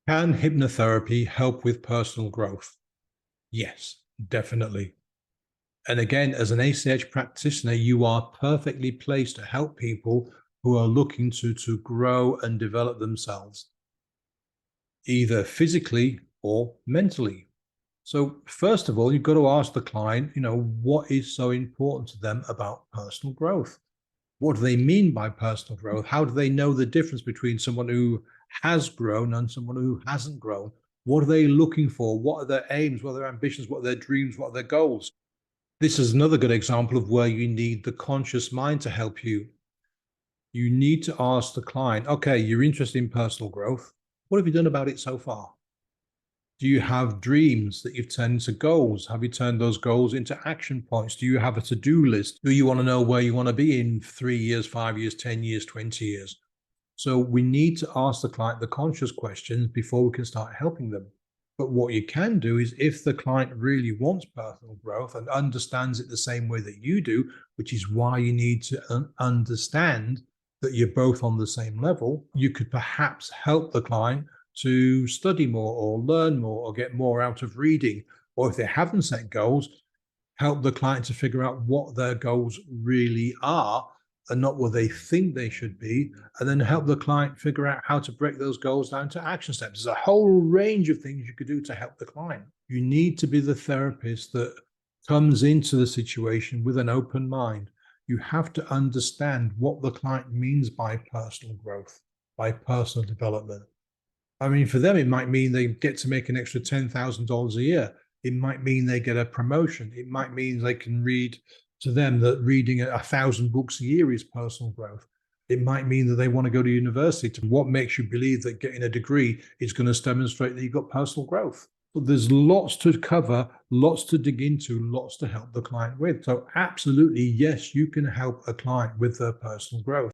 Can hypnotherapy help with personal growth? Yes, definitely. And again, as an ACH practitioner, you are perfectly placed to help people who are looking to grow and develop themselves, either physically or mentally. So, first of all, you've got to ask the client, what is so important to them about personal growth? What do they mean by personal growth? How do they know the difference between someone who has grown and someone who hasn't grown? What are they looking for? What are their aims? What are their ambitions? What are their dreams? What are their goals? This is another good example of where you need the conscious mind to help you. You need to ask the client, okay, you're interested in personal growth. What have you done about it so far? Do you have dreams that you've turned into goals? Have you turned those goals into action points? Do you have a to-do list? Do you want to know where you want to be in 3 years, 5 years, 10 years, 20 years? So we need to ask the client the conscious questions before we can start helping them. But what you can do is if the client really wants personal growth and understands it the same way that you do, which is why you need to understand that you're both on the same level, you could perhaps help the client to study more or learn more or get more out of reading. Or if they haven't set goals, help the client to figure out what their goals really are and not what they think they should be, and then help the client figure out how to break those goals down to action steps. There's a whole range of things you could do to help the client. You need to be the therapist that comes into the situation with an open mind. You have to understand what the client means by personal growth, by personal development. I mean, for them, it might mean they get to make an extra $10,000 a year. It might mean they get a promotion. It might mean they can read, to them, that reading 1,000 books a year is personal growth. It might mean that they want to go to university. To what makes you believe that getting a degree is going to demonstrate that you've got personal growth? But there's lots to cover, lots to dig into, lots to help the client with. So absolutely, yes, you can help a client with their personal growth.